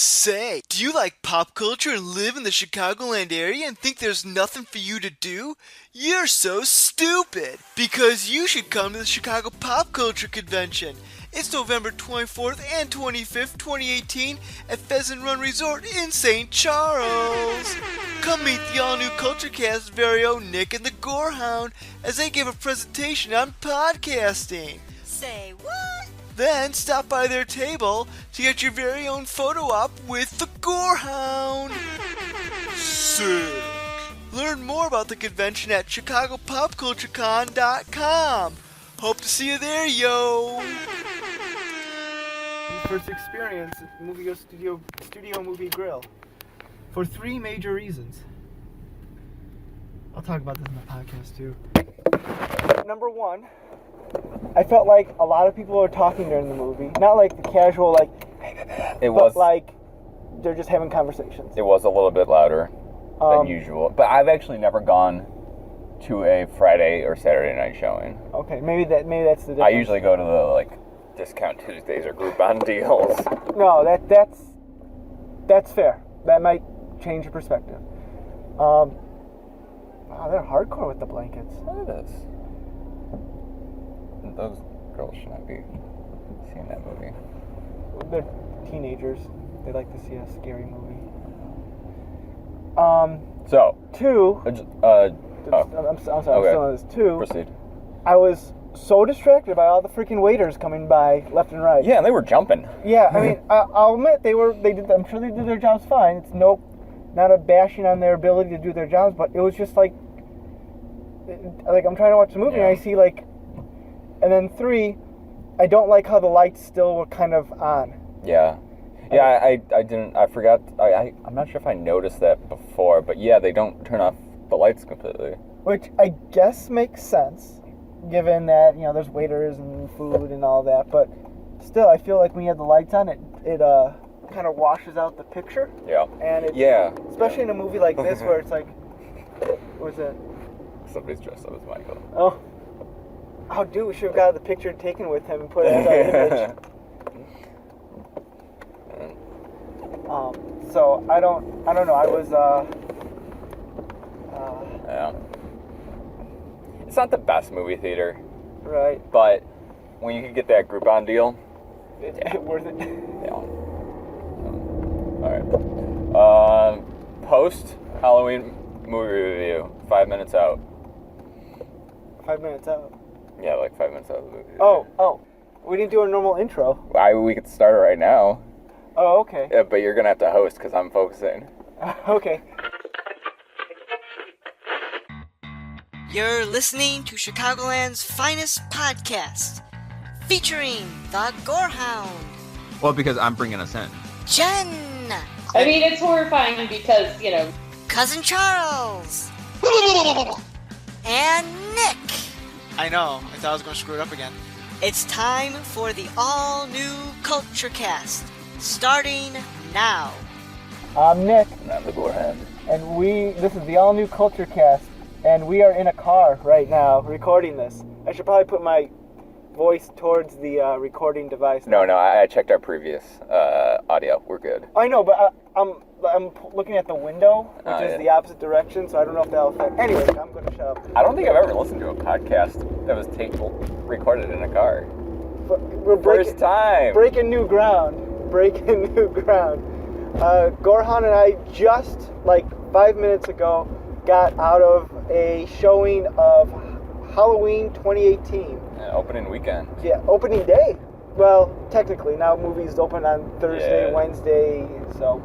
Say, do you like pop culture and live in the Chicagoland area and think there's nothing for you to do? You're so stupid! Because you should come to the Chicago Pop Culture Convention. It's November 24th and 25th, 2018 at Pheasant Run Resort in St. Charles. Come meet the all-new CultureCast's very own Nick and the Gorehound as they give a presentation on podcasting. Say what? Then stop by their table to get your very own photo op with the Gorehound. Sick! Learn more about the convention at ChicagoPopCultureCon.com. Hope to see you there, yo! First experience at Studio Movie Grill. For 3 major reasons. I'll talk about this in the podcast too. Number 1, I felt like a lot of people were talking during the movie. Not like the casual, but like they're just having conversations. It was a little bit louder than usual. But I've actually never gone to a Friday or Saturday night showing. Okay, maybe that's the difference. I usually go to the Discount Tuesdays or Groupon deals. No, that's fair. That might change your perspective. Wow, they're hardcore with the blankets. Look at this. Those girls should not be seeing that movie. They're teenagers. They like to see a scary movie. So. 2. I'm sorry. Okay. I'm still on this. 2. Proceed. I was so distracted by all the freaking waiters coming by left and right. Yeah, and they were jumping. Yeah, I mean, I'll admit I'm sure they did their jobs fine. It's not a bashing on their ability to do their jobs, but it was just like I'm trying to watch the movie and I see and then 3, I don't like how the lights still were kind of on. Yeah. Yeah, I didn't, I forgot, I'm not sure if I noticed that before, but yeah, they don't turn off the lights completely. Which I guess makes sense, given that, there's waiters and food and all that, but still, I feel like when you have the lights on, it kind of washes out the picture. Yeah. And especially in a movie like this where it's like, what was it? Somebody's dressed up as Michael. Oh, dude, we should have got the picture taken with him and put it as our image. So I don't know. I was yeah. It's not the best movie theater. Right. But when you can get that Groupon deal, it's worth it. Yeah. All right. Post Halloween movie review. 5 minutes out. 5 minutes out. Yeah, 5 minutes out of the movie. Oh. We didn't do a normal intro. We could start it right now. Oh, okay. Yeah, but you're gonna have to host because I'm focusing. Okay. You're listening to Chicagoland's finest podcast, featuring the Gorehound. Well, because I'm bringing us in. Jen. I mean, it's horrifying because, Cousin Charles. And Nick. I know. I thought I was going to screw it up again. It's time for the all-new CultureCast, starting now. I'm Nick. And I'm the Gorehound. And this is the all-new CultureCast, and we are in a car right now recording this. I should probably put my voice towards the recording device. No, I checked our previous audio. We're good. I know, but I'm looking at the window, which is the opposite direction, so I don't know if that'll affect. Anyway, I'm going to shut up. I don't think I've ever listened to a podcast that was recorded in a car. But we're First time. Breaking new ground. Gorehound and I just 5 minutes ago got out of a showing of Halloween 2018. Yeah, opening weekend. Yeah, opening day. Well, technically, now movies open on Thursday, Yeah. Wednesday,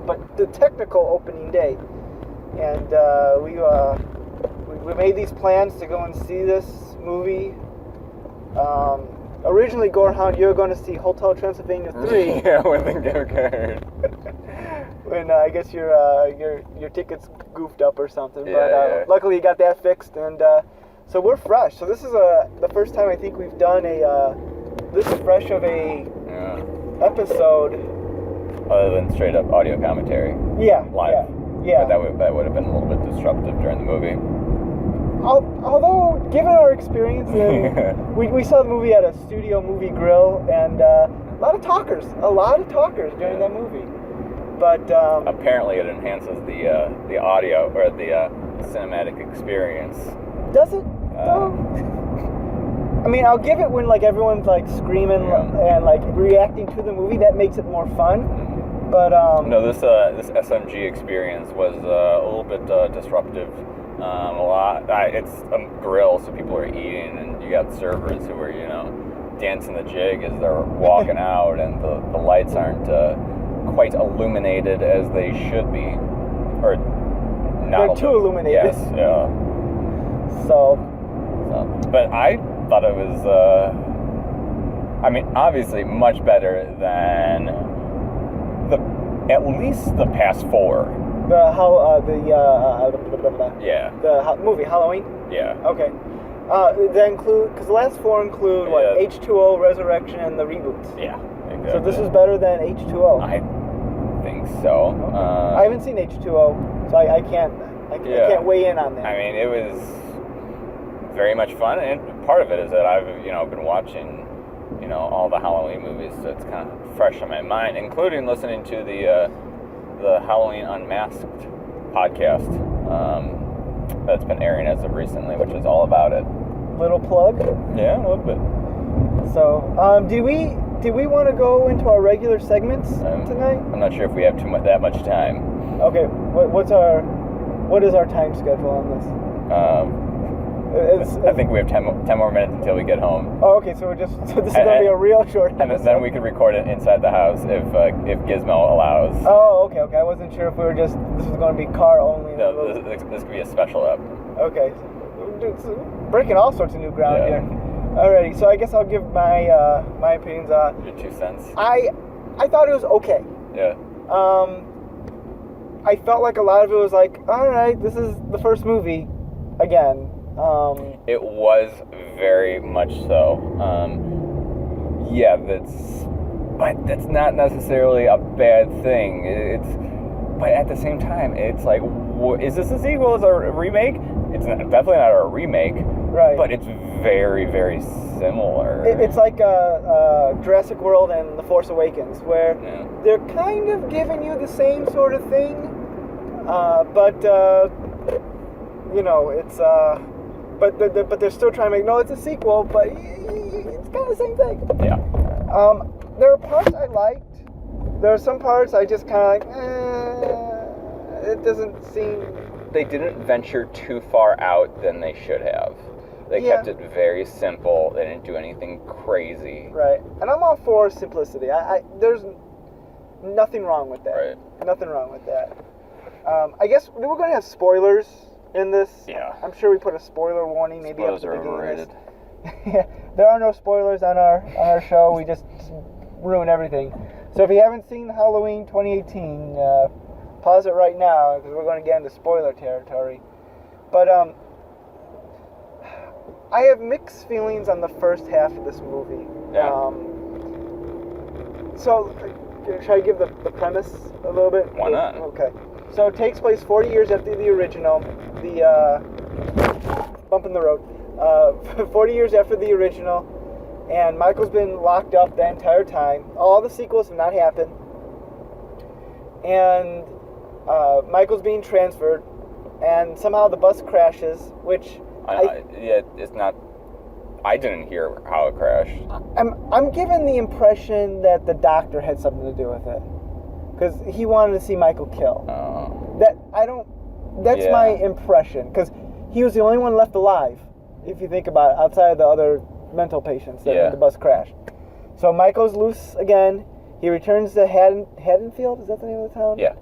but the technical opening day. And we made these plans to go and see this movie. Originally, Gorehound, you were going to see Hotel Transylvania 3. Yeah, with the gift card. When I guess your tickets goofed up or something. Yeah, but luckily you got that fixed, and so we're fresh. So this is the first time I think we've done this fresh of a episode. Other than straight up audio commentary. Yeah. Live. Yeah. But that would have been a little bit disruptive during the movie. Although, given our experience, we saw the movie at a Studio Movie Grill, and a lot of talkers during that movie. But apparently it enhances the audio or the cinematic experience. does it? I mean, I'll give it when like everyone's like screaming and like reacting to the movie. That makes it more fun. But no, this SMG experience was a little bit disruptive. It's a grill, so people are eating, and you got servers who are dancing the jig as they're walking out, and the lights aren't quite illuminated as they should be, or not. They're too illuminated. Yes, yeah. So, but I thought it was, obviously much better than at least the past four. the movie Halloween. Yeah. Okay. That include, because the last four include what, H2O, Resurrection, and the reboots. Yeah. Exactly. So this is better than H2O. I think so. I haven't seen H2O, so I can't can't weigh in on that. I mean, it was very much fun, and part of it is that I've been watching all the Halloween movies, so it's kind of fresh in my mind, including listening to the Halloween Unmasked podcast that's been airing as of recently, which is all about it. Little plug. Yeah, a little bit. So, do we want to go into our regular segments tonight? I'm not sure if we have that much time. Okay, what is our time schedule on this? I think we have 10 more minutes until we get home. Oh, okay, so this is going to be a real short episode. And then we can record it inside the house if Gizmo allows. Oh, okay. I wasn't sure if this was going to be car only. No, this could be a special app. Okay. Breaking all sorts of new ground here. Alrighty, so I guess I'll give my opinions on... Your 2 cents. I thought it was okay. Yeah. I felt like a lot of it was like, alright, this is the first movie again. It was very much so. But that's not necessarily a bad thing. But at the same time, it's like, is this a sequel? Is it a remake? It's definitely not a remake. Right. But it's very, very similar. It's like Jurassic World and The Force Awakens, where they're kind of giving you the same sort of thing, but it's but they're still trying to make it's a sequel, but it's kind of the same thing. Yeah. There are parts I liked. There are some parts I just kind of it doesn't seem. They didn't venture too far out than they should have. They kept it very simple. They didn't do anything crazy. Right. And I'm all for simplicity. There's nothing wrong with that. Right. Nothing wrong with that. I guess we're going to have spoilers in this. Yeah. I'm sure we put a spoiler warning maybe at the beginning. Spoilers are of overrated. Yeah. There are no spoilers on our show. We just ruin everything. So if you haven't seen Halloween 2018, pause it right now because we're going to get into spoiler territory. But I have mixed feelings on the first half of this movie. Yeah. So, should I give the premise a little bit? Why not? Okay. So it takes place 40 years after the original. Bump in the road. 40 years after the original, and Michael's been locked up the entire time. All the sequels have not happened. And Michael's being transferred, and somehow the bus crashes, which... it's not... I didn't hear how it crashed. I'm given the impression that the doctor had something to do with it, because he wanted to see Michael killed. That's my impression, because he was the only one left alive, if you think about it, outside of the other mental patients that the bus crashed. So Michael's loose again. He returns to Haddonfield. Is that the name of the town? Yeah.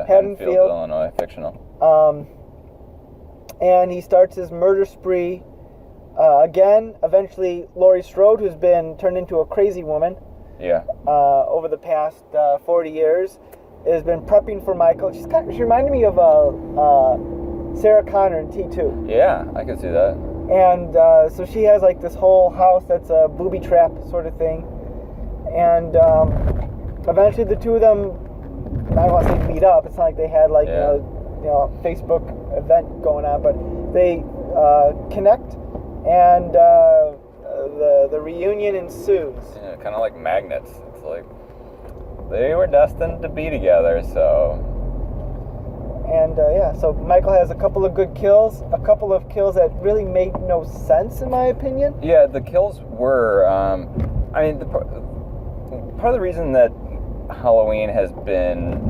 Haddonfield, Illinois, fictional. And he starts his murder spree. Again, eventually, Laurie Strode, who's been turned into a crazy woman over the past 40 years, has been prepping for Michael. She reminded me of Sarah Connor in T2. Yeah, I can see that. And so she has like this whole house that's a booby trap sort of thing. And eventually the two of them, I don't want to say meet up. It's not like they had like a Facebook event going on, but they connect. And the reunion ensues. Yeah, kind of like magnets. It's like they were destined to be together, so... And, so Michael has a couple of good kills, a couple of kills that really made no sense, in my opinion. Yeah, the kills were, part of the reason that Halloween has been,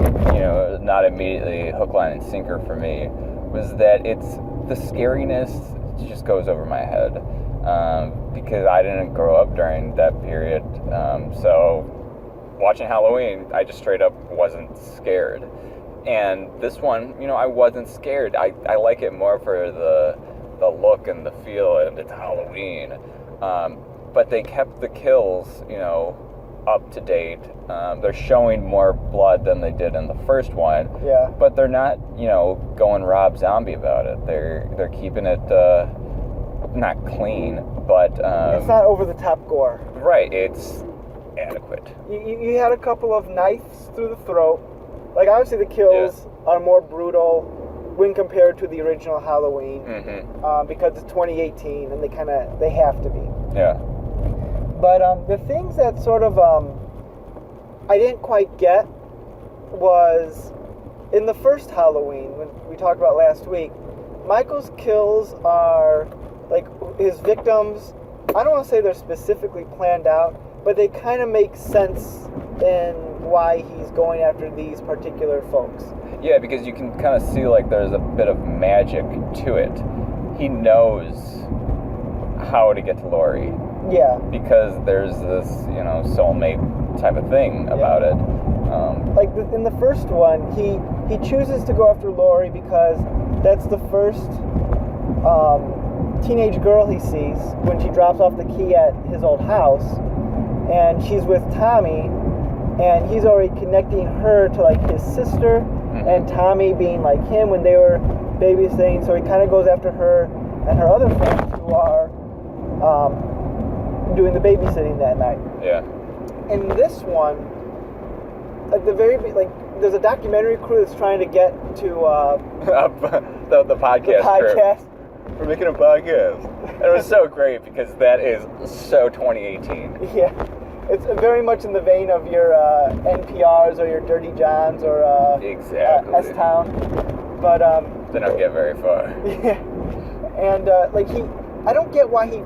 not immediately hook, line, and sinker for me was that the scariness just goes over my head. Because I didn't grow up during that period. So watching Halloween, I just straight up wasn't scared. And this one, I wasn't scared. I like it more for the look and the feel, and it's Halloween. But they kept the kills, up to date. They're showing more blood than they did in the first one. Yeah. But they're not, going Rob Zombie about it. They're keeping it not clean, but it's not over the top gore. Right, it's adequate. You had a couple of knives through the throat. Like, obviously the kills are more brutal when compared to the original Halloween, because it's 2018 and they have to be. Yeah. But the things that sort of I didn't quite get was in the first Halloween, when we talked about last week, Michael's kills are like his victims. I don't want to say they're specifically planned out, but they kind of make sense in why he's going after these particular folks. Yeah, because you can kind of see like there's a bit of magic to it. He knows how to get to Lori. Yeah. Because there's this, soulmate type of thing about it. Like in the first one, he chooses to go after Lori because that's the first teenage girl he sees when she drops off the key at his old house, and she's with Tommy, and he's already connecting her to like his sister, and Tommy being like him when they were babysitting, so he kind of goes after her and her other friends who are doing the babysitting that night. Yeah. In this one, at the very there's a documentary crew that's trying to get to the podcast. The podcast. Crew. We're making a podcast. And it was so great because that is so 2018. Yeah. It's very much in the vein of your NPRs or your Dirty Johns or exactly. S-Town. But they don't get very far. Yeah. And I don't get why he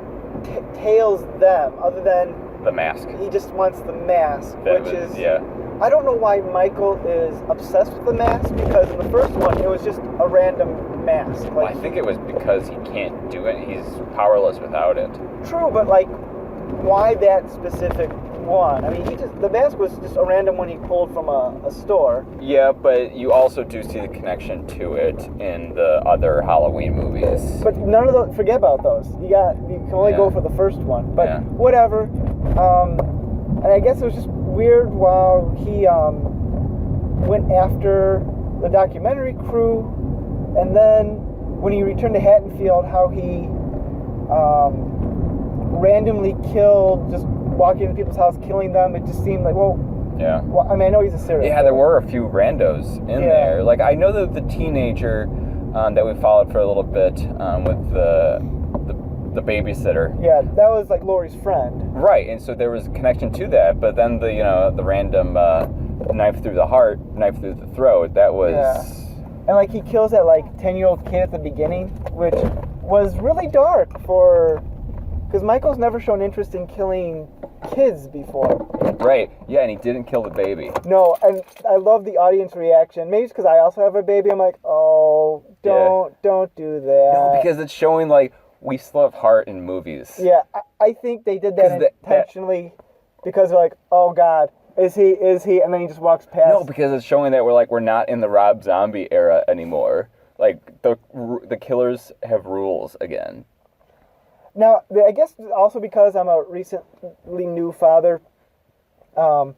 tails them other than the mask. He just wants the mask, Yeah. I don't know why Michael is obsessed with the mask, because in the first one it was just a random mask. Like, well, I think it was because he can't do it. He's powerless without it. True, but why that specific one? I mean, the mask was just a random one he pulled from a store. Yeah, but you also do see the connection to it in the other Halloween movies. But none of those. Forget about those. You can only go for the first one. But whatever. And I guess it was just weird while he went after the documentary crew, and then when he returned to Haddonfield, how he randomly killed, just walking into people's house, killing them. It just seemed like, yeah. Well, I mean, I know he's a serial killer. There were a few randos in there. Like, I know that the teenager that we followed for a little bit with the babysitter. Yeah, that was like Lori's friend. Right, and so there was a connection to that, but then the random knife through the heart, knife through the throat, that was... Yeah. And he kills that 10-year-old kid at the beginning, which was really dark because Michael's never shown interest in killing kids before. Right, yeah, and he didn't kill the baby. No, and I love the audience reaction. Maybe it's because I also have a baby. I'm like, oh, don't do that. No, because it's showing, we still have heart in movies. Yeah, I think they did that intentionally because they're like, oh, God, is he? And then he just walks past. No, because it's showing that we're not in the Rob Zombie era anymore. The killers have rules again. Now, I guess also because I'm a recently new father, I'm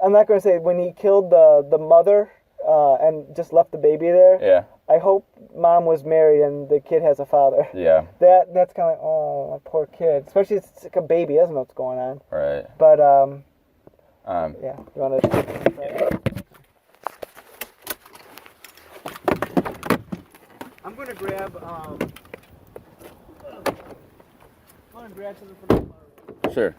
not going to say when he killed the mother and just left the baby there. Yeah. I hope mom was married and the kid has a father. Yeah. That's kind of oh, poor kid. Especially it's like a baby, doesn't know what's going on. Right. But yeah, you want to? I'm going to grab something for the Sure.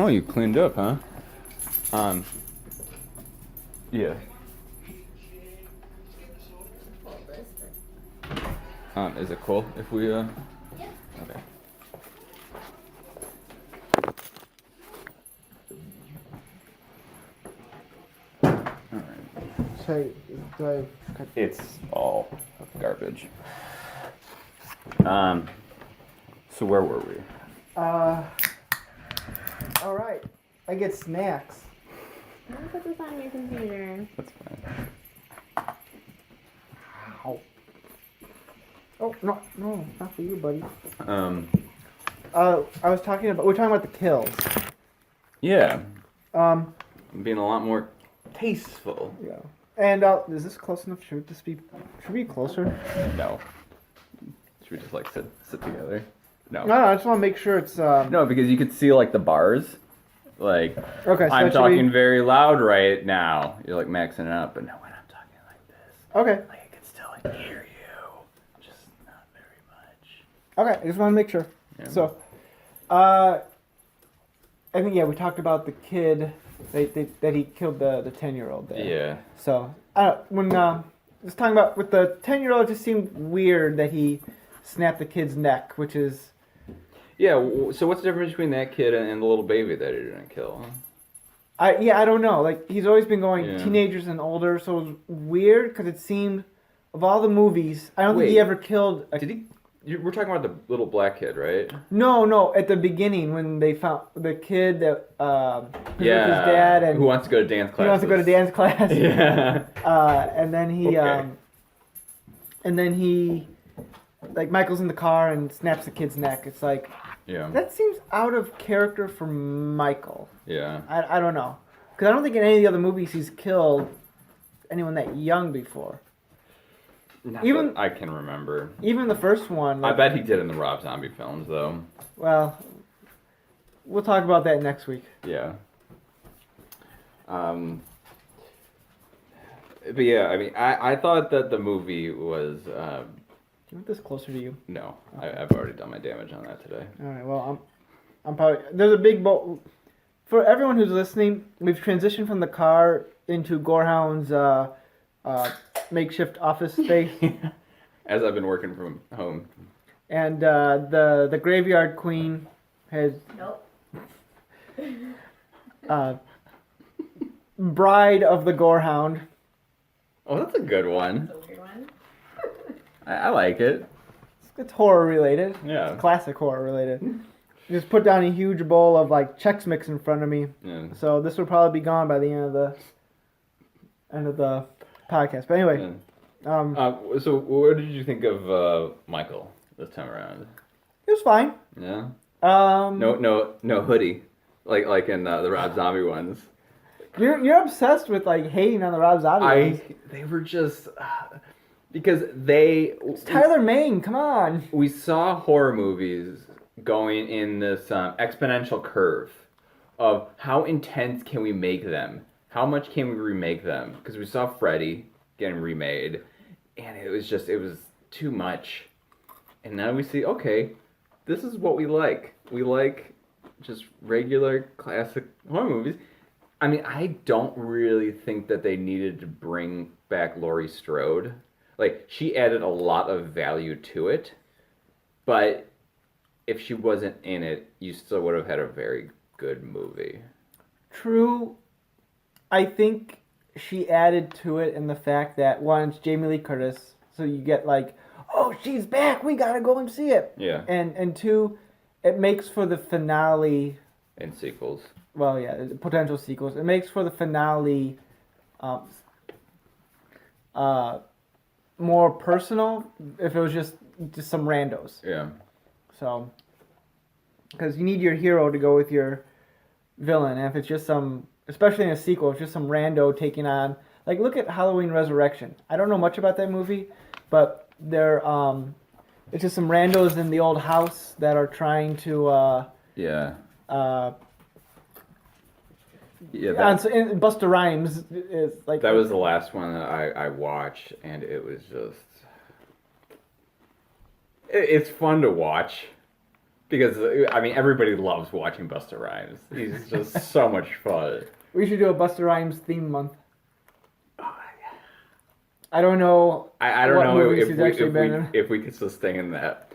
Oh, you cleaned up, huh? Yeah. Is it cool if we, Yeah. Okay. So, It's all garbage. So where were we? all right. I get snacks. I'm gonna put this on your computer. That's fine. Ow. Oh, no, not for you, buddy. I was talking about, we're talking about the kills. Yeah. Um, Being a lot more tasteful. yeah. And, is this close enough? Should we be closer? No. Should we just like sit together? No. No, I just want to make sure it's, No, because you could see like the bars. Like, okay, so I'm should talking we... very loud right now. You're like maxing it up, but no, when I'm talking like this, Okay. like I can still like, hear you, just not very much. Okay, I just want to make sure. Yeah. So, I think, yeah, we talked about the kid that he killed the 10-year-old there. Yeah. So, when I was talking about with the 10-year-old, it just seemed weird that he snapped the kid's neck, which is... Yeah, so what's the difference between that kid and the little baby that he didn't kill? I don't know. Like, he's always been going Yeah. teenagers and older, so it was weird because it seemed, of all the movies, I don't think he Wait. ever killed... Did he? We're talking about the little black kid, right? No, at the beginning when they found the kid that was with his Yeah. dad and... Who wants to go to dance class? He wants to go to dance class. Yeah. And then he, Okay. like, Michael's in the car and snaps the kid's neck. It's like, Yeah. that seems out of character for Michael. Yeah. I don't know. Because I don't think in any of the other movies he's killed anyone that young before. Not Even- that I can remember. Even the first one. I Like, bet he did in the Rob Zombie films, though. well, we'll talk about that next week. Yeah. But yeah, I mean, I thought that the movie was, Do you want this closer to you? no, I've already done my damage on that today. All right. Well, I'm probably there's a big boat. For everyone who's listening, we've transitioned from the car into Gorehound's makeshift office space, As I've been working from home. and the graveyard queen has Nope. bride of the Gorehound. Oh, that's a good one. That's a weird one. I like it. It's horror related. Yeah. It's classic horror related. Just put down a huge bowl of like Chex Mix in front of me. Yeah. So this will probably be gone by the end of the podcast. But anyway, So what did you think of Michael this time around? it was fine. Yeah. Um, No hoodie, like in the Rob Zombie ones. You're obsessed with like hating on the Rob Zombie ones. They were just because they. It's Tyler Mane, come on. We saw horror movies going in this exponential curve of how intense can we make them? How much can we remake them? Because we saw Freddy getting remade, and it was too much. And now we see, okay, this is what we like. We like just regular classic horror movies. I mean, I don't really think that they needed to bring back Laurie Strode. Like, she added a lot of value to it, but if she wasn't in it, you still would have had a very good movie. True. I think she added to it in the fact that one, it's Jamie Lee Curtis, so you get like, oh, she's back, we gotta go and see it. Yeah. And two, it makes for the finale. And sequels. Well, yeah, potential sequels. It makes for the finale more personal if it was just some randos. Yeah. So, because you need your hero to go with your villain, and if it's just some, especially in a sequel, it's just some rando taking on, like, look at Halloween Resurrection. I don't know much about that movie, but they're it's just some randos in the old house that are trying to Yeah. and Busta Rhymes is like That was the last one that I watched, and it was just... It's fun to watch, Because, I mean, everybody loves watching Busta Rhymes. He's just so much fun. We should do a Busta Rhymes theme month. I don't know. I don't what know movies he's actually been in. if we could sustain that.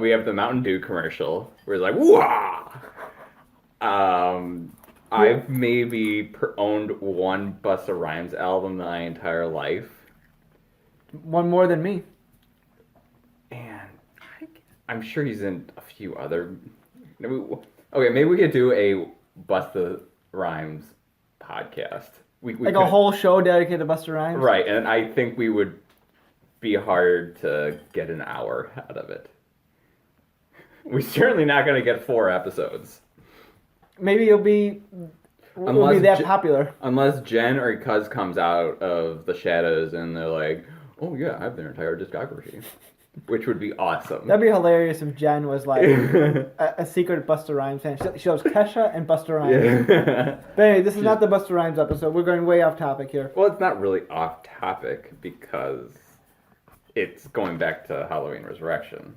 We have the Mountain Dew commercial where it's like, wah! I've maybe owned one Busta Rhymes album my entire life. One more than me. And I'm sure he's in a few other... Okay, maybe we could do a Busta Rhymes podcast. We Like could, a whole show dedicated to Busta Rhymes? Right, and I think we would be hard to get an hour out of it. We're certainly not going to get 4 episodes. Maybe it'll be that popular. Unless Jen or Cuz comes out of the shadows and they're like, oh yeah, I have their entire discography. Which would be awesome. That'd be hilarious if Jen was like a secret Busta Rhymes fan. She loves Kesha and Busta Rhymes. Yeah. But anyway, this is not the Busta Rhymes episode. We're going way off topic here. Well, it's not really off topic because it's going back to Halloween Resurrection.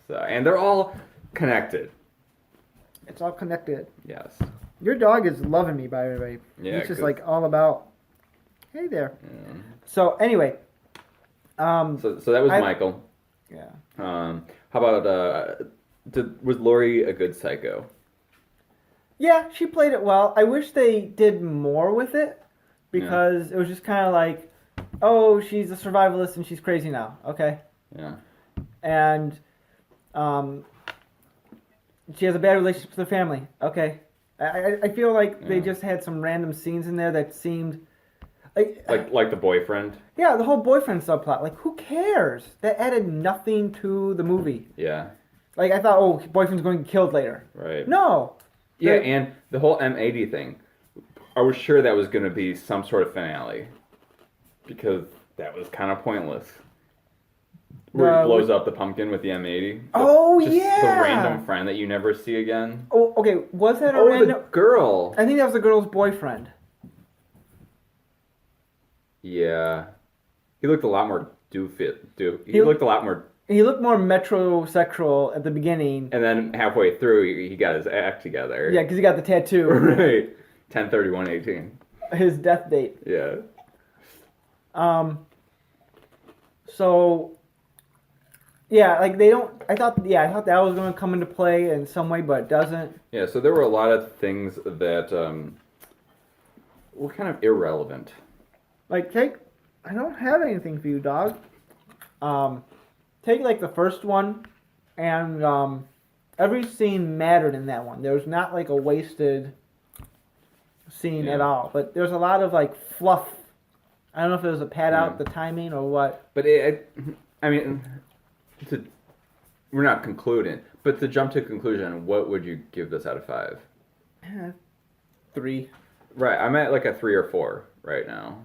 So, and they're all connected. It's all connected. Yes. Your dog is loving me, by the way. Yeah, He's just 'cause- like all about, hey there. Yeah. So anyway. So that was Michael. Yeah. How about was Lori a good psycho? Yeah, she played it well. I wish they did more with it because it was just kind of like, oh, she's a survivalist and she's crazy now. Okay. Yeah. And she has a bad relationship with her family. Okay. I feel like they just had some random scenes in there that seemed like the boyfriend. Yeah, the whole boyfriend subplot. Like, who cares? That added nothing to the movie. Yeah. Like, I thought, oh, boyfriend's going to get killed later. Right. No. Yeah, and the whole M80 thing. I was sure that was going to be some sort of finale. Because that was kind of pointless. Where he blows up the pumpkin with the M80. The random friend that you never see again. Oh, okay. Was that a random... the girl. I think that was the girl's boyfriend. Yeah. He looked a lot more He looked a lot more... He looked more metrosexual at the beginning. And then halfway through, he got his act together. Yeah, because he got the tattoo. Right. 10/31/18. His death date. Yeah. So... Yeah, like they don't... I thought that was going to come into play in some way, but it doesn't. Yeah, so there were a lot of things that were kind of irrelevant. Like, I don't have anything for you, dog. Take, like, the first one, and every scene mattered in that one. There was not, like, a wasted scene at all. But there's a lot of, like, fluff. I don't know if it was a pad out the timing or what. But, we're not concluding. But to jump to a conclusion, what would you give this out of 5? 3. Right, I'm at, like, a 3 or 4 right now.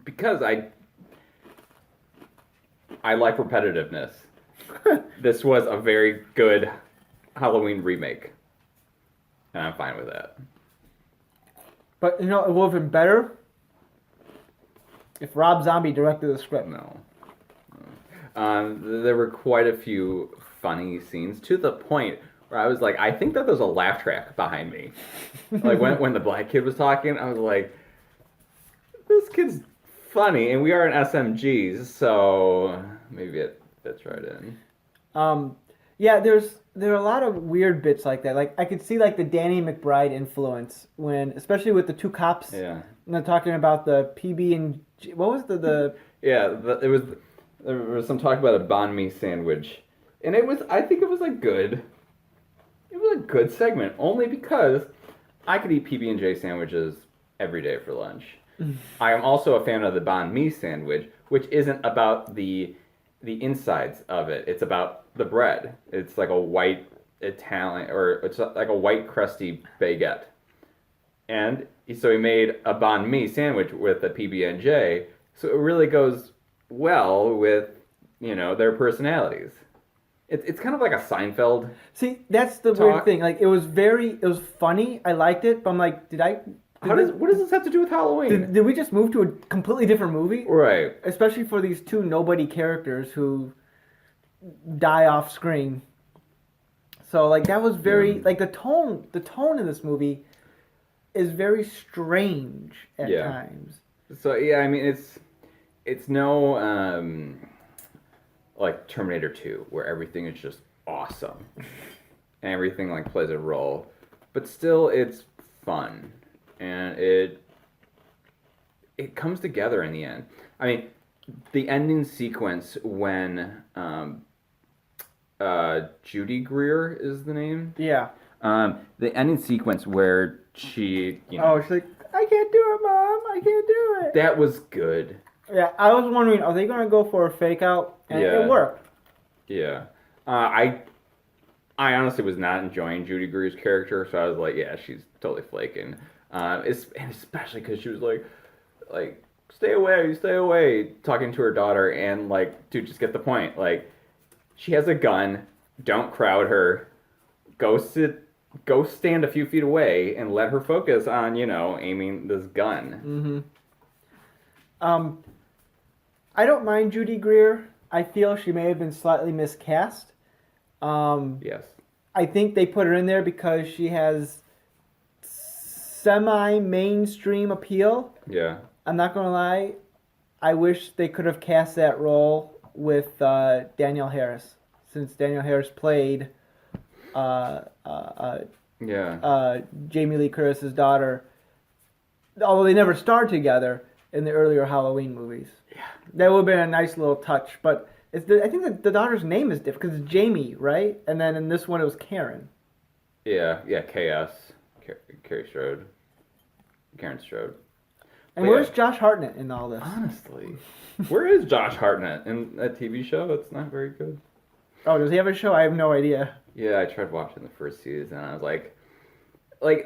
Because I like repetitiveness. This was a very good Halloween remake. And I'm fine with that. But, it would have been better if Rob Zombie directed the script. No. There were quite a few funny scenes to the point where I was like, I think that there's a laugh track behind me. Like, when the black kid was talking, I was like, this kid's funny, and we are in SMGs, so maybe it fits right in. Yeah, there are a lot of weird bits like that. Like, I could see, like, the Danny McBride influence especially with the two cops. Yeah. And they're talking about the PB and what was the? Yeah, there was some talk about a banh mi sandwich, and I think it was like good. It was a good segment, only because I could eat PB&J sandwiches every day for lunch. I am also a fan of the banh mi sandwich, which isn't about the insides of it. It's about the bread. It's like a white Italian, or it's like a white crusty baguette. And so he made a banh mi sandwich with a PB&J, so it really goes well with, their personalities. It's kind of like a Seinfeld. See, that's the weird thing. Like, it was funny. I liked it, but I'm like, what does this have to do with Halloween? Did we just move to a completely different movie? Right. Especially for these two nobody characters who die off screen. So like that was very like the tone in this movie is very strange at times. So yeah, I mean it's no like Terminator 2 where everything is just awesome and everything like plays a role, but still it's fun and it comes together in the end. I mean, the ending sequence when Judy Greer is the name. Yeah. The ending sequence where she, she's like, I can't do it, Mom. I can't do it. That was good. Yeah, I was wondering, are they gonna go for a fake out? And it worked. Yeah. I honestly was not enjoying Judy Greer's character, so I was like, yeah, she's totally flaking. And especially because she was like, stay away, talking to her daughter, and like, dude, just get the point. Like, she has a gun. Don't crowd her. Go stand a few feet away and let her focus on, aiming this gun. Mm-hmm. I don't mind Judy Greer. I feel she may have been slightly miscast. Yes. I think they put her in there because she has semi-mainstream appeal. Yeah. I'm not going to lie. I wish they could have cast that role with Danielle Harris, since Danielle Harris played Jamie Lee Curtis's daughter, although they never starred together in the earlier Halloween movies. Yeah. That would have been a nice little touch, but I think the daughter's name is different because it's Jamie, right? And then in this one it was Karen. Yeah, KS. Carrie Strode. Karen Strode. And where's Josh Hartnett in all this? Honestly. Where is Josh Hartnett in that TV show? It's not very good. Oh, does he have a show? I have no idea. Yeah, I tried watching the first season and I was like,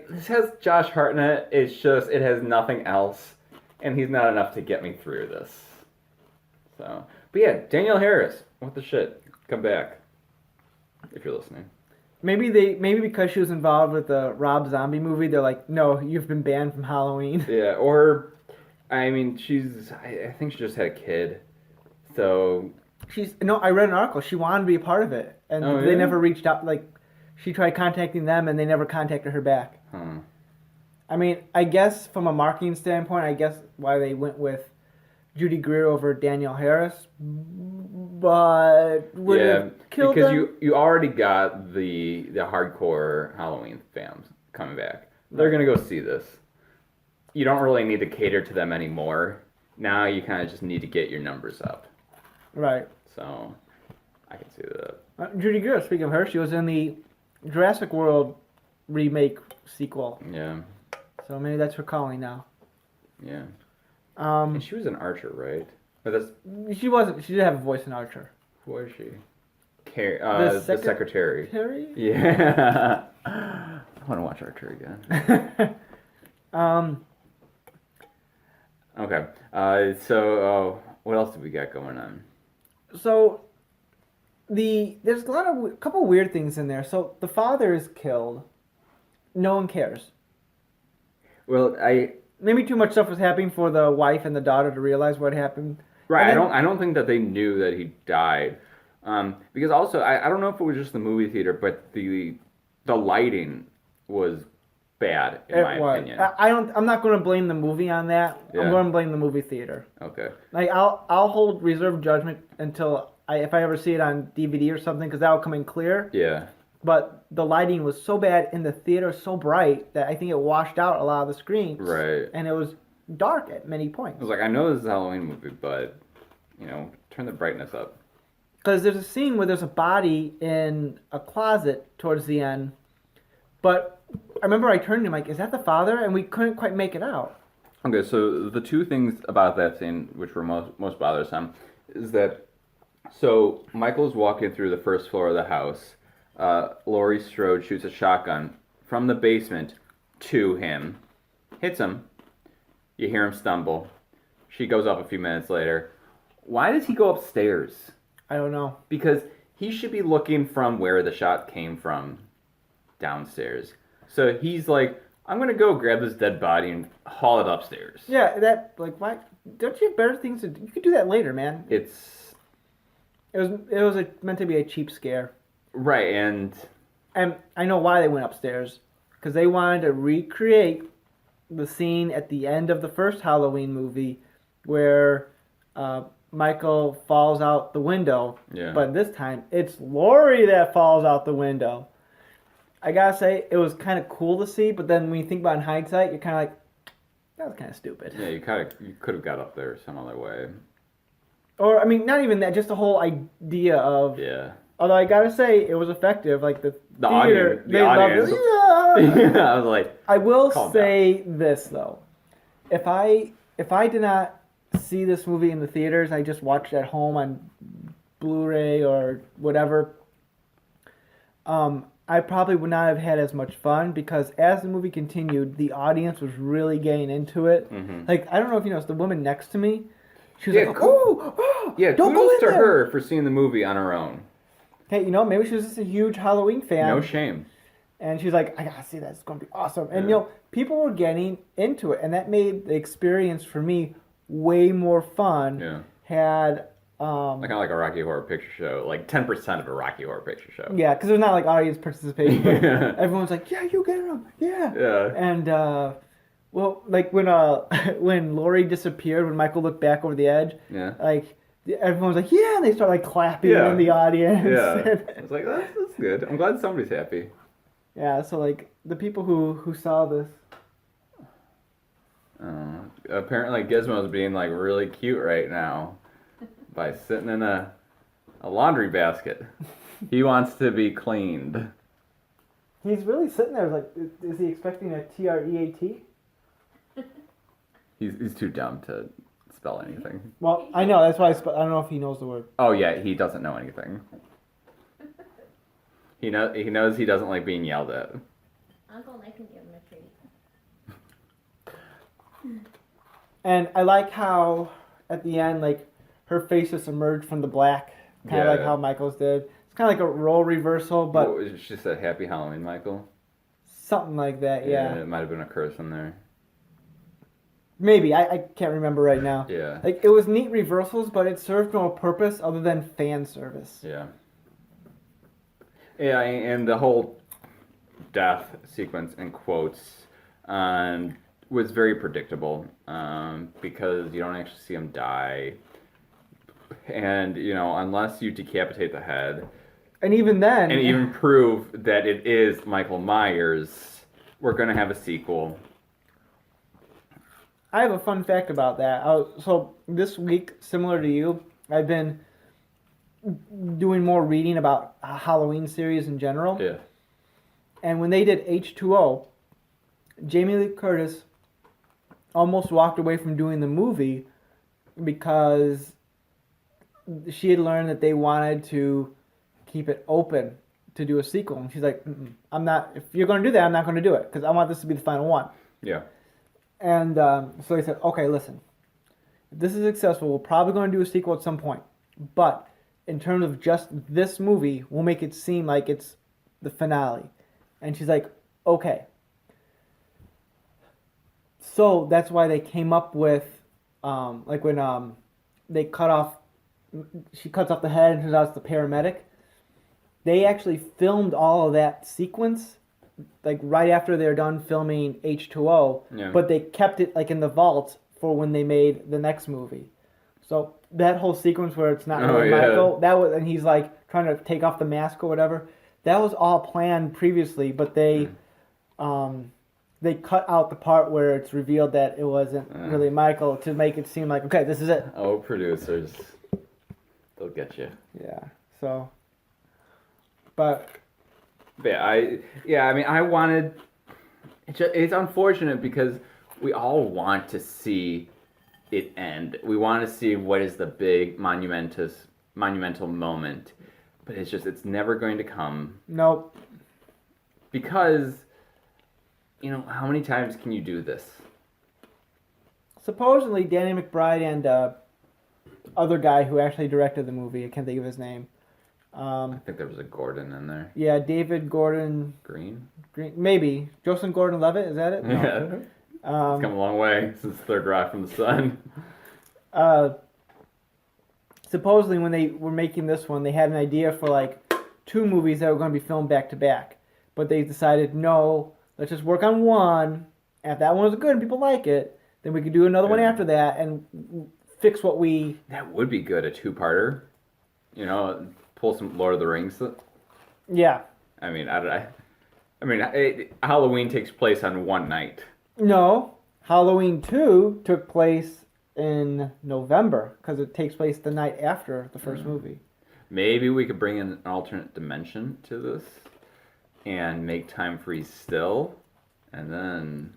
this has Josh Hartnett, it has nothing else, and he's not enough to get me through this. So, but yeah, Danielle Harris, what the shit? Come back. If you're listening. Maybe because she was involved with the Rob Zombie movie, they're like, no, you've been banned from Halloween. Yeah, or, I mean, I think she just had a kid, so... I read an article, she wanted to be a part of it, and they never reached out, like, she tried contacting them, and they never contacted her back. Huh. I mean, I guess from a marketing standpoint, I guess why they went with Judy Greer over Danielle Harris, but would have killed because them. you already got the hardcore Halloween fans coming back. They're gonna go see this. You don't really need to cater to them anymore. Now you kind of just need to get your numbers up. Right. So I can see that. Judy Greer, speaking of her, she was in the Jurassic World remake sequel. Yeah. So maybe that's her calling now. Yeah. And she was an Archer, right? She wasn't. She did have a voice in Archer. Who was she? The secretary. Secretary? Yeah. I want to watch Archer again. Okay. So what else do we got going on? So there's a couple weird things in there. So the father is killed. No one cares. Well, maybe too much stuff was happening for the wife and the daughter to realize what happened. Right. I don't think that they knew that he died. Because also I don't know if it was just the movie theater, but the lighting was bad in my opinion. I'm not going to blame the movie on that. Yeah. I'm going to blame the movie theater. Okay. Like I'll hold reserved judgment until if I ever see it on DVD or something, because that'll come in clear. Yeah. But the lighting was so bad in the theater, so bright that I think it washed out a lot of the screens. Right. And it was dark at many points. I was like, I know this is a Halloween movie, but turn the brightness up. Because there's a scene where there's a body in a closet towards the end, but I remember I turned to him like, is that the father? And we couldn't quite make it out. Okay, so the two things about that scene which were most bothersome is that, so Michael's walking through the first floor of the house. Laurie Strode shoots a shotgun from the basement to him, hits him. You hear him stumble. She goes up a few minutes later. Why does he go upstairs? I don't know. Because he should be looking from where the shot came from, downstairs. So he's like, I'm going to go grab this dead body and haul it upstairs. Yeah, why? Don't you have better things to do? You could do that later, man. It was meant to be a cheap scare. Right, and and I know why they went upstairs, because they wanted to recreate the scene at the end of the first Halloween movie where Michael falls out the window. Yeah. But this time, it's Laurie that falls out the window. I gotta say, it was kind of cool to see, but then when you think about it in hindsight, you're kind of like, that was kind of stupid. Yeah, you could have got up there some other way. Or, I mean, not even that, just the whole idea of... Yeah. Although I gotta say, it was effective. Like, the theater, the audience. loved it. Yeah, I was like... I will say this, though. If I did not see this movie in the theaters, I just watched it at home on Blu-ray or whatever, I probably would not have had as much fun, because as the movie continued, the audience was really getting into it. Mm-hmm. Like, I don't know if you noticed, the woman next to me, she was like, don't go in to there. Her for seeing the movie on her own. Hey, you know, maybe she was just a huge Halloween fan. No shame. And she's like, I gotta see that, it's gonna be awesome. And, you know, people were getting into it, and that made the experience for me way more fun. Yeah. Had... kind of like a Rocky Horror Picture Show, like 10% of a Rocky Horror Picture Show. Yeah, because there's not like audience participation. But everyone's like, yeah, you get him, yeah. Yeah. And well, like when Laurie disappeared, when Michael looked back over the edge, Yeah. like everyone's like, yeah, and they start like clapping in the audience. Yeah. I was like, that's good. I'm glad somebody's happy. Yeah, so like the people who saw this. Apparently Gizmo's being like really cute right now by sitting in a laundry basket. He wants to be cleaned. He's really sitting there like, is he expecting a TREAT? He's too dumb to spell anything. Well, I know, that's why I don't know if he knows the word. Oh yeah, he doesn't know anything. He knows he doesn't like being yelled at. Uncle Nick can give him a treat. And I like how at the end, like, her face just emerged from the black, kind of like how Michael's did. It's kind of like a role reversal, but... What, she said Happy Halloween, Michael? Something like that, yeah. It might have been a curse in there. Maybe, I can't remember right now. Yeah. Like, it was neat reversals, but it served no purpose other than fan service. Yeah. Yeah, and the whole death sequence, in quotes, was very predictable, because you don't actually see him die. And, you know, unless you decapitate the head... And even then... And even prove that it is Michael Myers, we're going to have a sequel. I have a fun fact about that. So this week, similar to you, I've been doing more reading about Halloween series in general. Yeah. And when they did H2O, Jamie Lee Curtis almost walked away from doing the movie because she had learned that they wanted to keep it open to do a sequel. And she's like, I'm not, if you're going to do that, I'm not going to do it because I want this to be the final one. Yeah. And so they said, okay, listen, if this is successful, we're probably going to do a sequel at some point. But in terms of just this movie, we'll make it seem like it's the finale. And she's like, okay. So that's why they came up with, like when they she cuts off the head and turns out it's the paramedic. They actually filmed all of that sequence, like right after they're done filming H2O, but they kept it like in the vault for when they made the next movie. So that whole sequence where it's not really Michael, that was, and he's like trying to take off the mask or whatever, that was all planned previously, but they cut out the part where it's revealed that it wasn't really Michael to make it seem like, okay, this is it. Oh, producers. They'll get you. Yeah, so. But I mean, I wanted... It's unfortunate because we all want to see it end. We want to see what is the big monumental moment. But it's never going to come. Nope. Because, you know, how many times can you do this? Supposedly, Danny McBride and other guy who actually directed the movie, I can't think of his name. I think there was a Gordon in there. Yeah, David Gordon... Green? Maybe. Joseph Gordon-Levitt, is that it? No. Yeah. It's come a long way since Third Rock from the Sun. Supposedly, when they were making this one, they had an idea for like 2 movies that were going to be filmed back to back. but they decided, no, let's just work on one. And if that one was good and people like it, then we could do another one after that and fix what we... That would be good, a two-parter. You know, pull some Lord of the Rings. Yeah. I mean, Halloween takes place on one night. No, Halloween 2 took place in November because it takes place the night after the first movie. Maybe we could bring in an alternate dimension to this and make time freeze still, and then...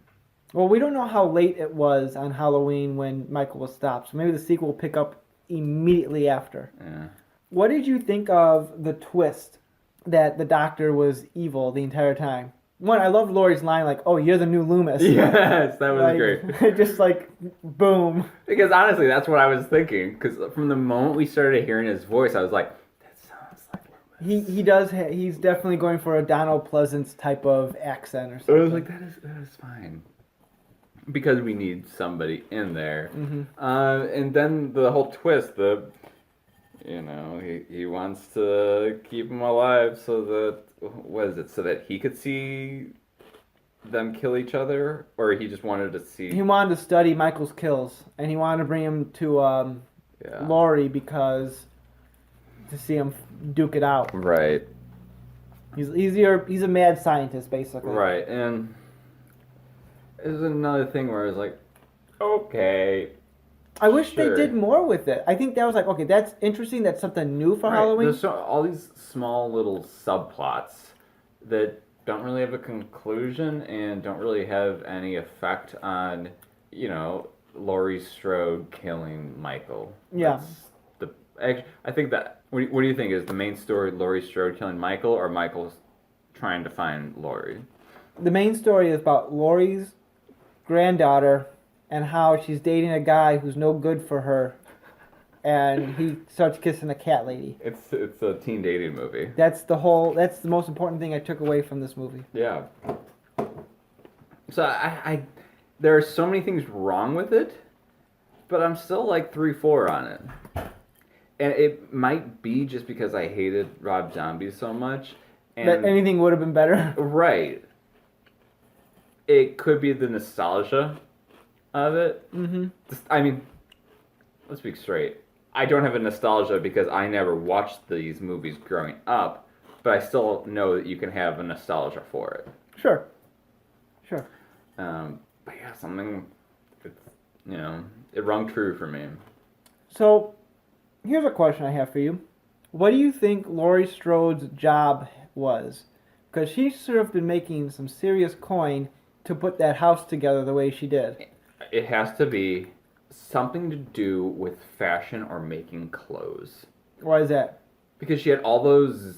Well, we don't know how late it was on Halloween when Michael was stopped, so maybe the sequel will pick up immediately after. Yeah. What did you think of the twist that the doctor was evil the entire time? One, I love Laurie's line, like, "Oh, you're the new Loomis." Yes, that was great. Just like, boom. Because honestly, that's what I was thinking. Because from the moment we started hearing his voice, I was like, that sounds like Loomis. He does. He's definitely going for a Donald Pleasance type of accent or something. I was like, that is fine. Because we need somebody in there. Mm-hmm. And then the whole twist, he wants to keep him alive so that, so that he could see them kill each other? Or he just wanted to see... He wanted to study Michael's kills, and he wanted to bring him to Laurie to see him duke it out. Right. He's a mad scientist, basically. Right, and there's another thing where I was like, okay... I wish Sure. they did more with it. I think that was like, okay, that's interesting. That's something new for Right. Halloween. There's all these small little subplots that don't really have a conclusion and don't really have any effect on, Laurie Strode killing Michael. Yeah. I think that. What do you think is the main story? Laurie Strode killing Michael, or Michael's trying to find Laurie? The main story is about Laurie's granddaughter and how she's dating a guy who's no good for her, and he starts kissing a cat lady. It's a teen dating movie. That's the most important thing I took away from this movie. Yeah. So I there are so many things wrong with it, but I'm still like 3-4 on it. And it might be just because I hated Rob Zombie so much. And That anything would have been better. Right. It could be the nostalgia of it. Mm-hmm. I mean, let's be straight. I don't have a nostalgia because I never watched these movies growing up, but I still know that you can have a nostalgia for it. Sure. But yeah, it rung true for me. So, here's a question I have for you. What do you think Laurie Strode's job was? Because she's sort of been making some serious coin to put that house together the way she did. It has to be something to do with fashion or making clothes. Why is that? Because she had all those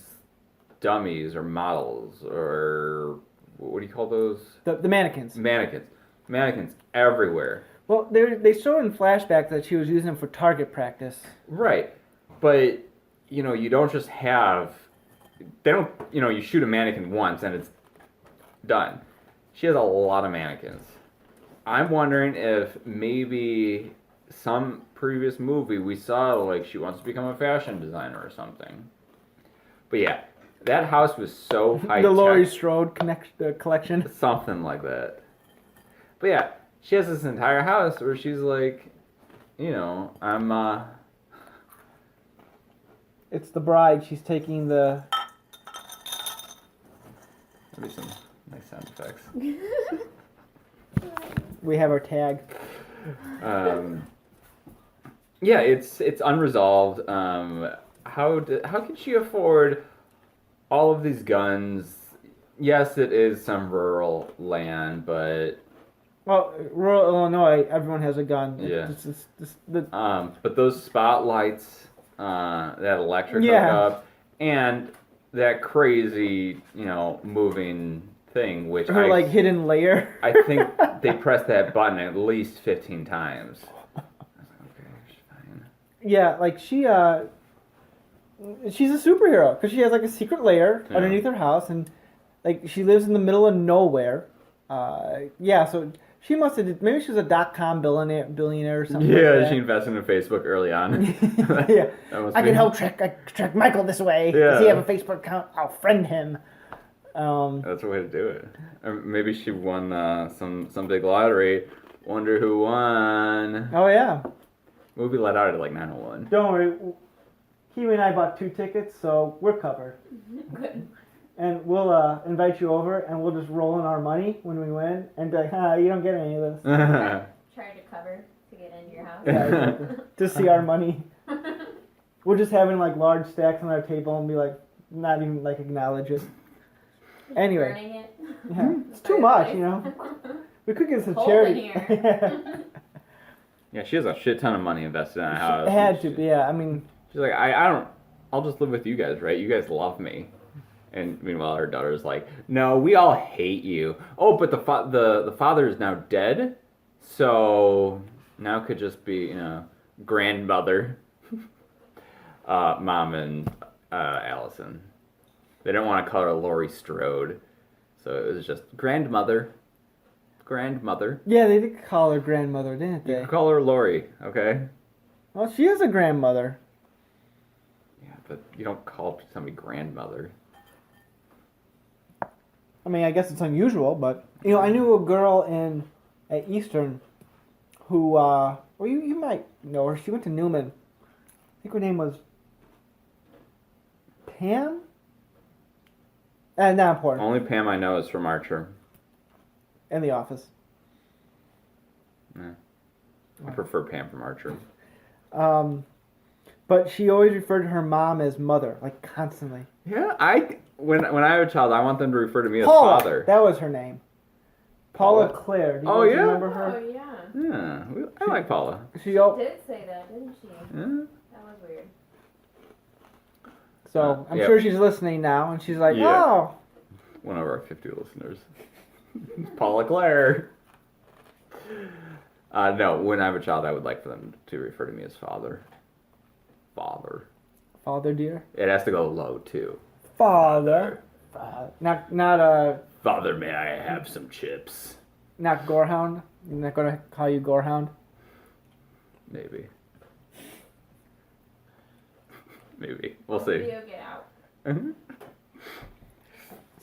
dummies or models or what do you call those? The mannequins. Mannequins everywhere. Well, they showed in flashbacks that she was using them for target practice. Right. But, you don't just have... you shoot a mannequin once and it's done. She has a lot of mannequins. I'm wondering if maybe some previous movie we saw, like, she wants to become a fashion designer or something. But yeah, that house was so high-tech. The Laurie Strode collection. Something like that. But yeah, she has this entire house where she's like, I'm, It's the bride. She's taking the... Maybe some nice sound effects. We have our tag. Yeah, it's unresolved. How can she afford all of these guns? Yes, it is some rural land, but Well, rural Illinois, everyone has a gun. Yeah. The but those spotlights, that electric Yeah. hookup, and that crazy, moving thing, which her hidden layer. I think they pressed that button at least 15 times. I was like, okay, she's fine. Yeah, she's a superhero because she has a secret lair Yeah. underneath her house, and she lives in the middle of nowhere. So she must have. Maybe she was a .com billionaire or something. Yeah, like that. she invested in Facebook early on. Yeah, That must I be- can help track Michael this way. Yeah. Does he have a Facebook account? I'll friend him. That's the way to do it. Or maybe she won some big lottery. Wonder who won. Oh yeah. Movie let out at like 9:01. Don't worry. Kiwi and I bought 2 tickets, so we're covered. Good. And we'll invite you over, and we'll just roll in our money when we win, and be like, you don't get any of this. Trying to cover to get into your house. Yeah, exactly. To see our money. We're just having like large stacks on our table and be like, not even like acknowledge it. Anyway. Burning it. Yeah, it's too much, you know. We could get some Cold charity. in here. Yeah, she has a shit ton of money invested in a house. It had to be, yeah. I mean, She's like, I'll just live with you guys, right? You guys love me. And meanwhile, her daughter's like, no, we all hate you. Oh, but the father is now dead, so now could just be, grandmother, Mom and Allison. They didn't want to call her Laurie Strode, so it was just grandmother. yeah, they did call her grandmother, didn't You they? can call her Laurie, okay? Well, she is a grandmother. Yeah, but you don't call somebody grandmother. I mean, I guess it's unusual, but I knew a girl at Eastern who, well, you might know her. She went to Newman. I think her name was Pam. Not important. Only Pam I know is from Archer. In The Office. Yeah. I prefer Pam from Archer. But she always referred to her mom as mother, like constantly. Yeah, when I have a child, I want them to refer to me as Paula, father. that was her name. Paula Paula? Claire. Do you Oh, guys yeah? remember her? Oh, yeah. Yeah, I like Paula. She She did say that, didn't she? Yeah. That was weird. So I'm Yep. sure she's listening now, and she's like, Yeah. "Oh, One of our 50 listeners. Paula Claire. No, when I have a child, I would like for them to refer to me as father. Father. father dear, It has to go low, too. father." Not Father, may I have some chips? not Gorehound. I'm not gonna call you Gorehound. Maybe. Maybe. We'll see. Video get out.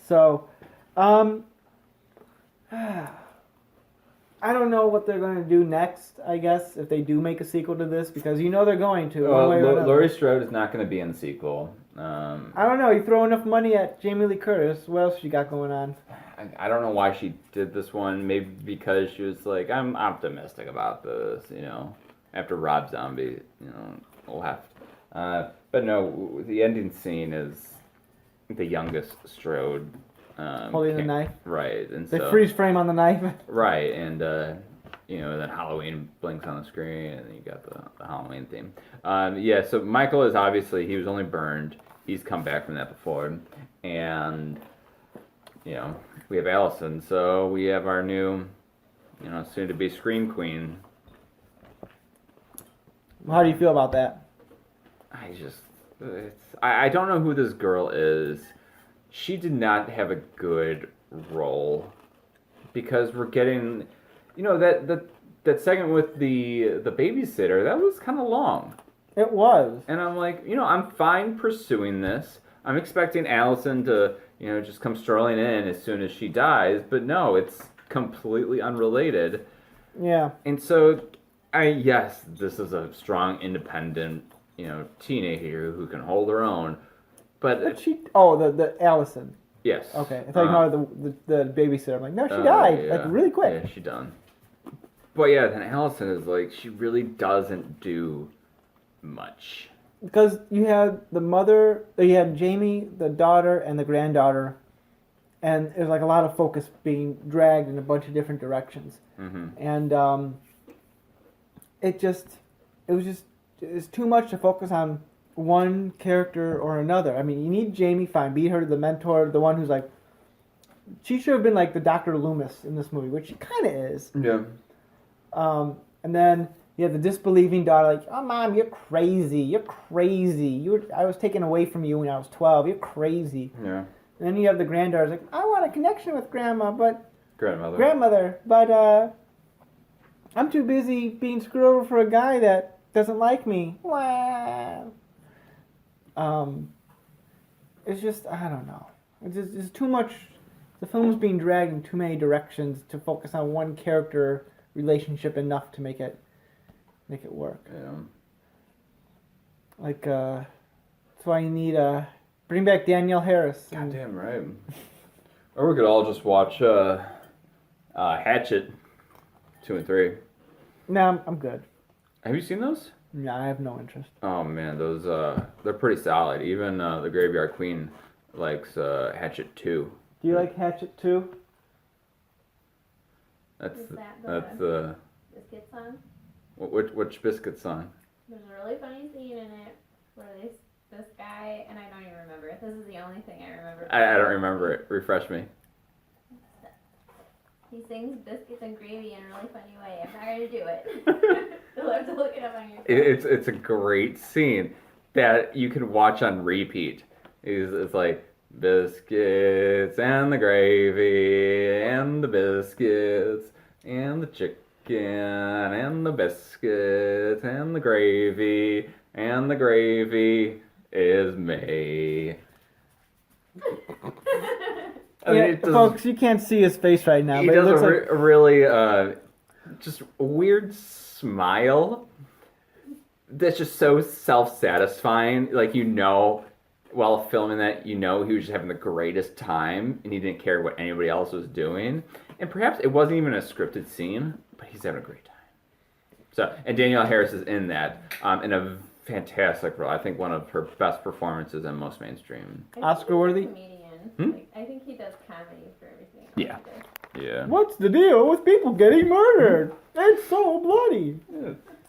So, I don't know what they're gonna do next. I guess if they do make a sequel to this, because they're going to. one way or another. Laurie Strode is not going to be in the sequel. I don't know. You throw enough money at Jamie Lee Curtis. What else you got going on? I don't know why she did this one. Maybe because she was like, I'm optimistic about this, after Rob Zombie, left. But no, the ending scene is the youngest Strode. Holding the knife. Right. And The so, freeze frame on the knife. right. And, then Halloween blinks on the screen, and then you got the Halloween theme. So Michael is obviously, he was only burned. He's come back from that before. And, we have Allison. So we have our new, soon-to-be Scream Queen. How do you feel about that? I don't know who this girl is. She did not have a good role. Because we're getting, that segment with the babysitter, that was kind of long. It was. And I'm like, I'm fine pursuing this. I'm expecting Allison to, just come strolling in as soon as she dies. But no, it's completely unrelated. Yeah. And so, yes, this is a strong, independent, teenager who can hold her own. But the Allison. yes. Okay, I thought you called her the babysitter. I'm like, no, she died yeah. like really quick. Yeah, she done. But yeah, then Allison is like, she really doesn't do much. Because you had the mother, you had Jamie, the daughter, and the granddaughter, and there's like a lot of focus being dragged in a bunch of different directions. Mm-hmm. And it's too much to focus on one character or another. I mean, you need Jamie, fine, be her the mentor, the one who's like, she should have been like the Dr. Loomis in this movie, which she kind of is. Yeah. And then you have the disbelieving daughter, like, oh, Mom, you're crazy. I was taken away from you when I was 12. You're crazy. Yeah. And then you have the granddaughter, like, I want a connection with Grandmother. grandmother, but I'm too busy being screwed over for a guy that doesn't like me. Wow. It's just, I don't know. It's too much. The film's being dragged in too many directions to focus on one character relationship enough to make it work. Yeah. Like that's why you need bring back Danielle Harris. Goddamn right. Or we could all just watch Hatchet 2 and 3. No, I'm good. Have you seen those? Yeah, I have no interest. Oh man, those they're pretty solid. Even the Graveyard Queen likes Hatchet 2. Do you like Hatchet 2? That's Is that that's Biscuit song? which Biscuit song? There's a really funny scene in it where this guy, and I don't even remember it. This is the only thing I remember. I don't remember it. Refresh me. He sings Biscuits and Gravy in a really funny way. I'm not going to do it. You'll have to look it up on your phone. It's a great scene that you can watch on repeat. It's like biscuits and the gravy and the biscuits and the chicken and the biscuits and the gravy is me. I mean, Yeah, folks, you can't see his face right now, He but it does looks a really just weird smile that's just so self-satisfying. Like, while filming that, he was just having the greatest time and he didn't care what anybody else was doing. And perhaps it wasn't even a scripted scene, but he's having a great time. So, and Danielle Harris is in that in a fantastic role. I think one of her best performances and most mainstream. Oscar-worthy? He's a comedian. Like, I think he does comedy for everything. Yeah. Yeah. What's the deal with people getting murdered? It's so bloody.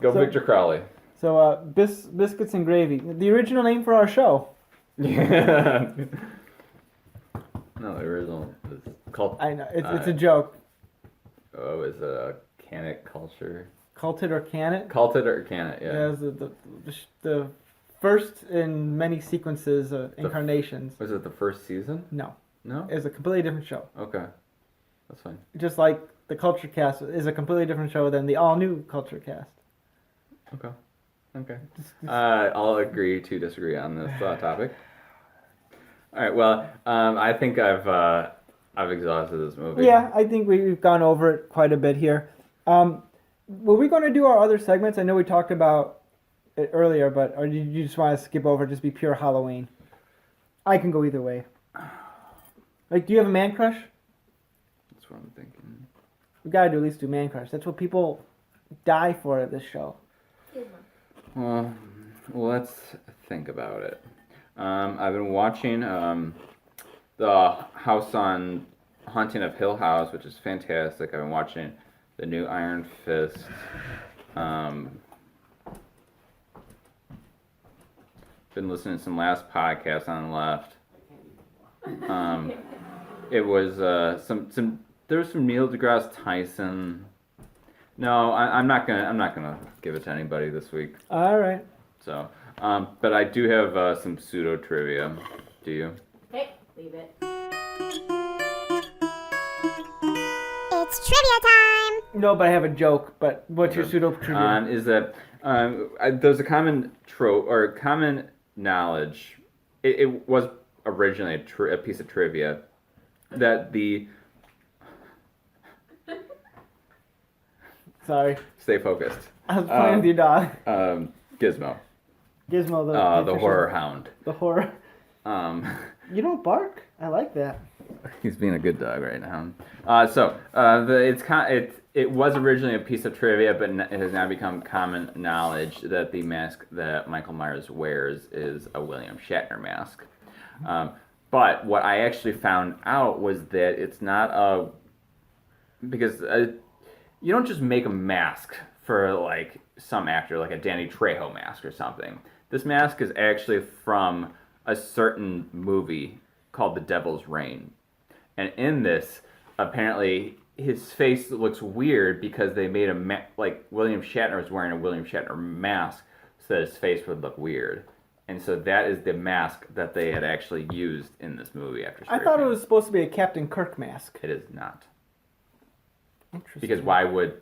Go So- Victor Crowley. So, Biscuits and Gravy. The original name for our show. Yeah. No, the original is called. I know, it's a joke. Oh, is Can It Culture? Culted or Can It? Culted or Can It? Yeah. Yeah, it was the first in many sequences of incarnations. Was it the first season? No, No. it's a completely different show. Okay, that's fine. Just like the Culture Cast is a completely different show than the all-new Culture Cast. Okay. Okay. I'll agree to disagree on this topic. All right. Well, I think I've exhausted this movie. Yeah, I think we've gone over it quite a bit here. Were we going to do our other segments? I know we talked about it earlier, but or did you just want to skip over, just be pure Halloween? I can go either way. Like, do you have a man crush? That's what I'm thinking. We gotta do at least do man crush. That's what people die for at this show. Well, let's think about it. I've been watching the House on Haunting of Hill House, which is fantastic. I've been watching the new Iron Fist. Been listening to some last podcast on the left. It was there was some Neil deGrasse Tyson. No, I'm not gonna give it to anybody this week. All right. So, but I do have some pseudo trivia. Do you? Okay, leave it. It's trivia time! No, but I have a joke. But what's your pseudo trivia? Is that there's a common trope or common knowledge. It was originally a piece of trivia that the. Sorry, Stay focused. I was playing with your dog. Gizmo. Gizmo, the The official- horror hound. The horror. You don't bark. I like that. He's being a good dog right now. It was originally a piece of trivia, but it has now become common knowledge that the mask that Michael Myers wears is a William Shatner mask. But what I actually found out was that it's not because you don't just make a mask for like some actor, like a Danny Trejo mask or something. This mask is actually from a certain movie called The Devil's Reign. And in this, apparently, his face looks weird because they made like William Shatner was wearing a William Shatner mask so that his face would look weird. And so that is the mask that they had actually used in this movie after I thought it was supposed to be a Captain Kirk mask. It is not. Interesting. Because why would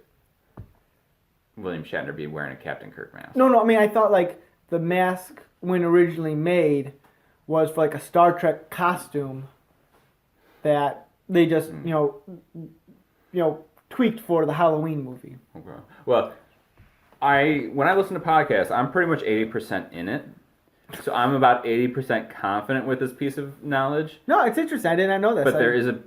William Shatner be wearing a Captain Kirk mask? No, I mean, I thought like the mask, when originally made, was for like a Star Trek costume that they just tweaked for the Halloween movie. Okay. Well, when I listen to podcasts, I'm pretty much 80% in it. So I'm about 80% confident with this piece of knowledge. No, it's interesting. I did not know that. But there is a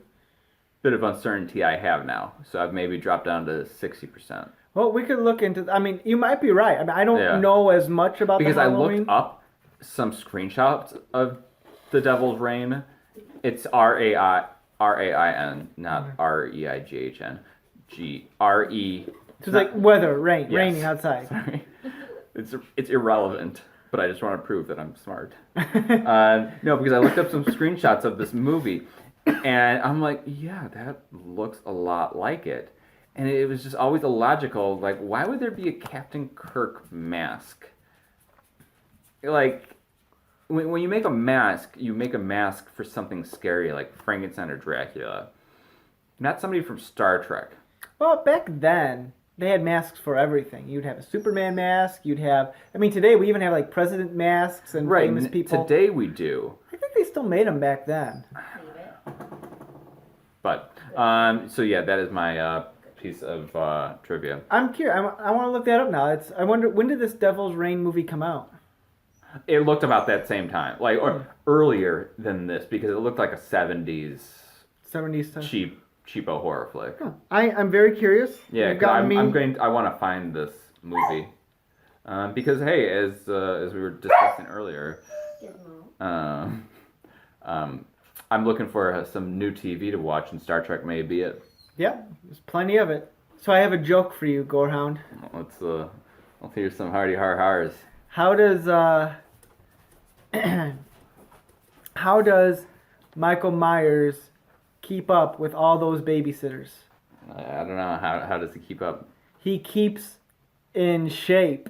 bit of uncertainty I have now. So I've maybe dropped down to 60%. Well, we could look into... I mean, you might be right. I mean, I don't know as much about because the Halloween. I looked up some screenshots of The Devil's Reign. It's R-A-I-N, not R-E-I-G-H-N. G-R-E... So it's like weather, rain, yes. raining outside. Sorry. It's irrelevant, but I just want to prove that I'm smart. No, because I looked up some screenshots of this movie, and I'm like, yeah, that looks a lot like it. And it was just always illogical, like, why would there be a Captain Kirk mask? Like, when you make a mask for something scary, like Frankenstein or Dracula. Not somebody from Star Trek. Well, back then, they had masks for everything. You'd have a Superman mask, today we even have, like, president masks and famous people. Today we do. I think they still made them back then. But, so yeah, that is my... piece of trivia. I'm curious. I want to look that up now. I wonder, when did this Devil's Reign movie come out? It looked about that same time, or earlier than this, because it looked like a 70s stuff. cheapo horror flick. Huh. I'm very curious. Yeah, I want to find this movie because hey, as we were discussing earlier, I'm looking for some new TV to watch, and Star Trek may be it. Yeah, there's plenty of it. So I have a joke for you, Gorehound. Let's hear some hardy har-hars. How does Michael Myers keep up with all those babysitters? I don't know. How does he keep up? He keeps in shape.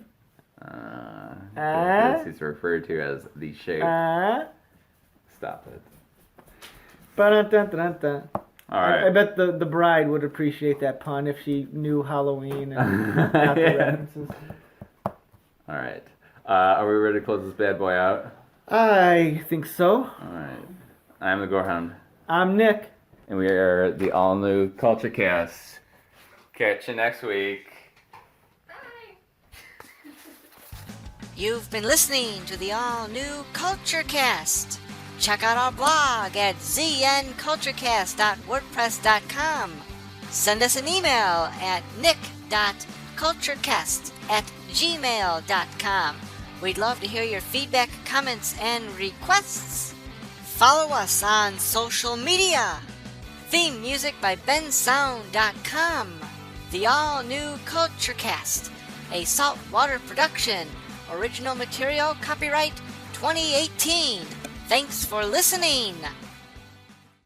Because he's referred to as the shape. Stop it. Ba-dun-dun-dun-dun. All right. I bet the bride would appreciate that pun if she knew Halloween and got the references. All right. Are we ready to close this bad boy out? I think so. All right. I'm the Gorehound. I'm Nick. And we are the all-new Culture Cast. Catch you next week. Bye. You've been listening to the all-new Culture Cast. Check out our blog at znculturecast.wordpress.com. Send us an email at nick.culturecast@gmail.com. We'd love to hear your feedback, comments, and requests. Follow us on social media. Theme music by bensound.com. The all-new Culture Cast, a saltwater production. Original material copyright 2018. Thanks for listening.